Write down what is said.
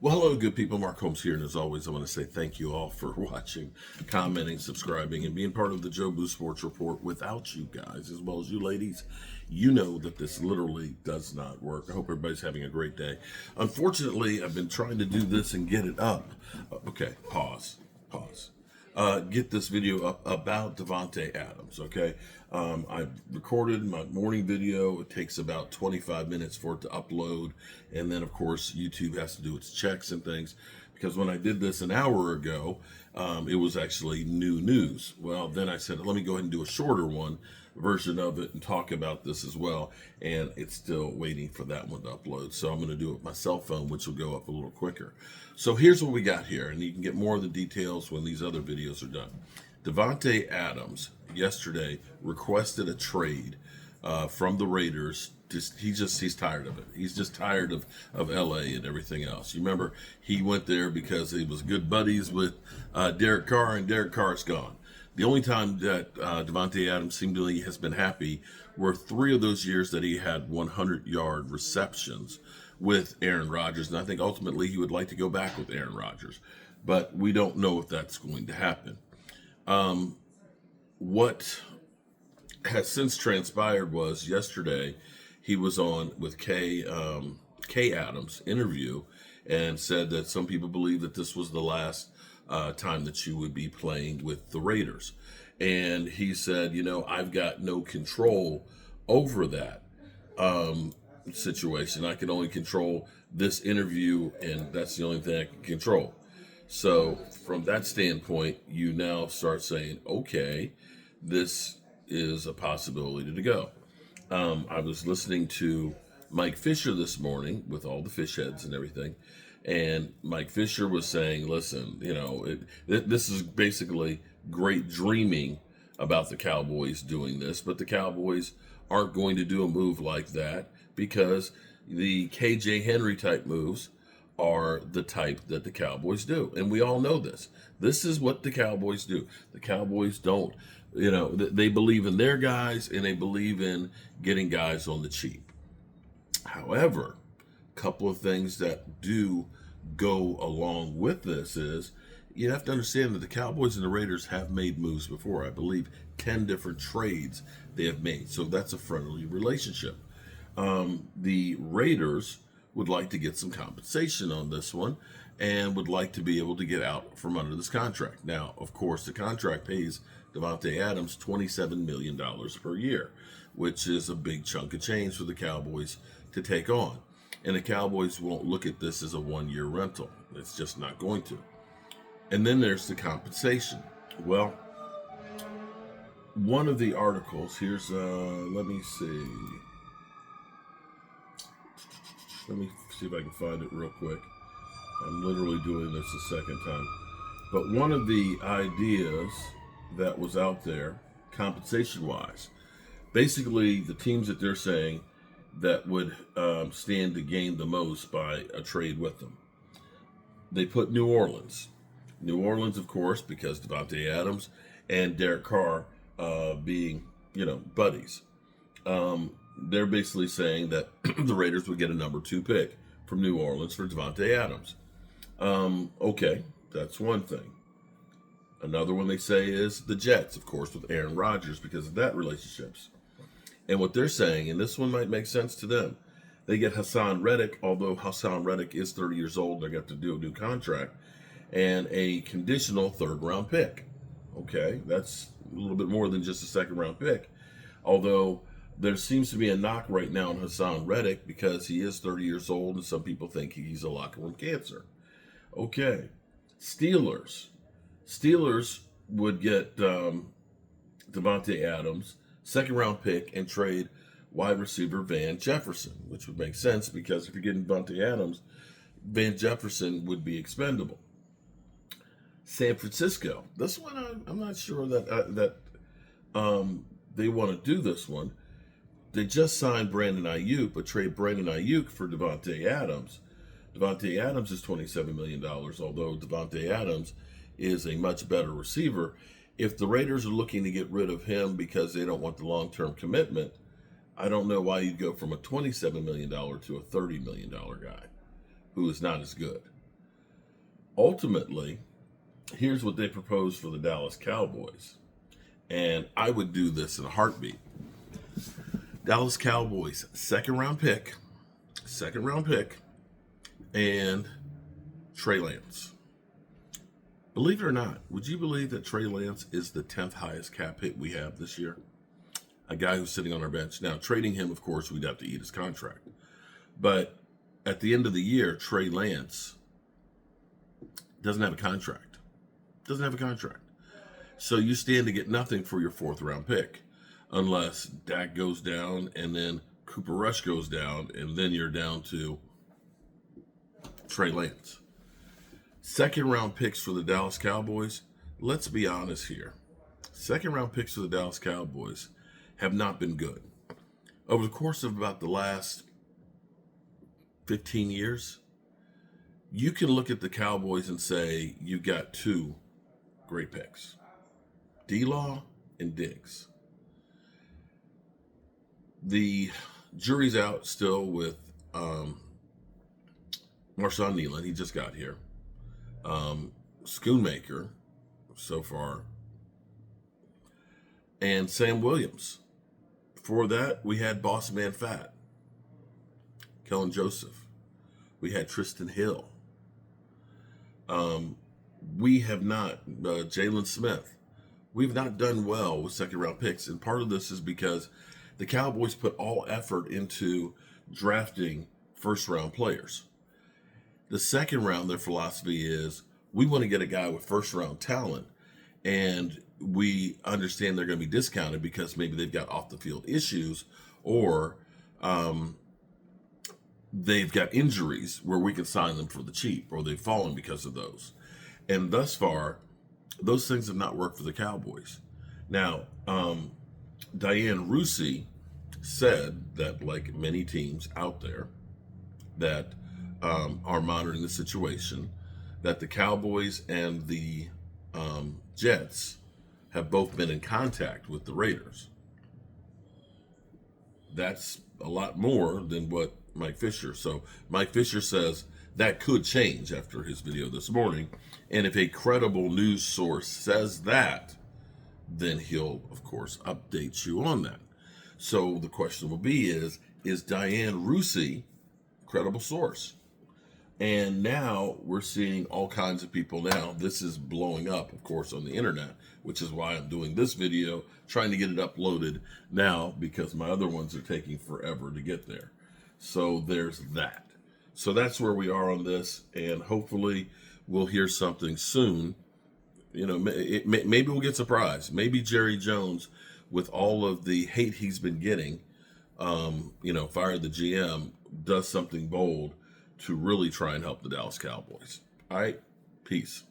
Well, hello, good people. Mark Holmes here, and as always, I want to say thank you all for watching, commenting, subscribing, and being part of the Joe Boo Sports Report. Without you guys, as well as you ladies, you know that this literally does not work. I hope everybody's having a great day. Unfortunately, I've been trying to do this and get it up. Okay, pause. Get this video up about Davante Adams, okay? I recorded my morning video. It takes about 25 minutes for it to upload. And then, of course, YouTube has to do its checks and things. Because when I did this an hour ago, it was actually new news. Well, then I said, let me go ahead and do a shorter one version of it and talk about this as well. And it's still waiting for that one to upload. So I'm going to do it with my cell phone, which will go up a little quicker. So here's what we got here. And you can get more of the details when these other videos are done. Davante Adams yesterday requested a trade from the Raiders. He's tired of it. He's just tired of LA and everything else. You remember he went there because he was good buddies with Derek Carr, and Derek Carr's gone. The only time that Davante Adams seemingly has been happy were 3 of those years that he had 100-yard receptions with Aaron Rodgers, and I think ultimately he would like to go back with Aaron Rodgers, but we don't know if that's going to happen. What has since transpired was yesterday he was on with Kay Adams' interview and said that some people believe that this was the last time that you would be playing with the Raiders. And he said, I've got no control over that situation. I can only control this interview, and that's the only thing I can control. So from that standpoint, you now start saying, okay, this is a possibility to go. I was listening to Mike Fisher this morning with all the fish heads and everything. And Mike Fisher was saying, listen, this is basically great dreaming about the Cowboys doing this, but the Cowboys aren't going to do a move like that because the KJ Henry type moves are the type that the Cowboys do. And we all know this. This is what the Cowboys do. The Cowboys don't, they believe in their guys and they believe in getting guys on the cheap. However, a couple of things that do go along with this is you have to understand that the Cowboys and the Raiders have made moves before. I believe 10 different trades they have made. So that's a friendly relationship. The Raiders would like to get some compensation on this one and would like to be able to get out from under this contract. Now, of course, the contract pays Davante Adams $27 million per year, which is a big chunk of change for the Cowboys to take on. And the Cowboys won't look at this as a one-year rental. It's just not going to. And then there's the compensation. Well, one of the articles, here's, let me see. Let me see if I can find it real quick. I'm literally doing this the second time. But one of the ideas that was out there, compensation-wise, basically the teams that they're saying that would stand to gain the most by a trade with them. They put New Orleans. New Orleans, of course, because Davante Adams and Derek Carr being, buddies. They're basically saying that the Raiders would get a number 2 pick from New Orleans for Davante Adams. Okay, that's one thing. Another one they say is the Jets, of course, with Aaron Rodgers because of that relationships. And what they're saying, and this one might make sense to them, they get Hassan Reddick, although Hassan Reddick is 30 years old, they're going to have to do a new contract, and a conditional 3rd-round pick. Okay, that's a little bit more than just a 2nd-round pick. Although there seems to be a knock right now on Hassan Reddick because he is 30 years old, and some people think he's a locker room cancer. Okay, Steelers would get Davante Adams, 2nd-round pick, and trade wide receiver Van Jefferson, which would make sense because if you're getting Davante Adams, Van Jefferson would be expendable. San Francisco, this one I'm not sure that they want to do this one. They just signed Brandon Ayuk, but trade Brandon Ayuk for Davante Adams. Davante Adams is $27 million, although Davante Adams is a much better receiver. If the Raiders are looking to get rid of him because they don't want the long-term commitment, I don't know why you'd go from a $27 million to a $30 million guy who is not as good. Ultimately, here's what they proposed for the Dallas Cowboys. And I would do this in a heartbeat. Dallas Cowboys, second round pick, and Trey Lance. Believe it or not, would you believe that Trey Lance is the 10th highest cap hit we have this year? A guy who's sitting on our bench. Now, trading him, of course, we'd have to eat his contract. But at the end of the year, Trey Lance doesn't have a contract. So you stand to get nothing for your fourth round pick unless Dak goes down and then Cooper Rush goes down, and then you're down to Trey Lance. Second round picks for the Dallas Cowboys, let's be honest here. Second round picks for the Dallas Cowboys have not been good. Over the course of about the last 15 years, you can look at the Cowboys and say you got two great picks, D-Law and Diggs. The jury's out still with Marshawn Nealon. He just got here. Schoonmaker, so far, and Sam Williams. Before that, we had Boss Man Fat, Kellen Joseph. We had Tristan Hill. We have not, Jalen Smith. We've not done well with second round picks. And part of this is because the Cowboys put all effort into drafting first round players. The second round, their philosophy is we want to get a guy with first round talent. And we understand they're going to be discounted because maybe they've got off the field issues or they've got injuries where we can sign them for the cheap or they've fallen because of those. And thus far, those things have not worked for the Cowboys. Now, Diane Rusi said that, like many teams out there that are monitoring the situation, that the Cowboys and the Jets have both been in contact with the Raiders. That's a lot more than what Mike Fisher. So Mike Fisher says that could change after his video this morning. And if a credible news source says that, then he'll, of course, update you on that. So the question will be is Diane Rusi a credible source? And now we're seeing all kinds of people now. This is blowing up, of course, on the internet, which is why I'm doing this video, trying to get it uploaded now because my other ones are taking forever to get there. So there's that. So that's where we are on this, and hopefully we'll hear something soon. You know, maybe we'll get surprised. Maybe Jerry Jones, with all of the hate he's been getting, fired the GM, does something bold to really try and help the Dallas Cowboys. All right, peace.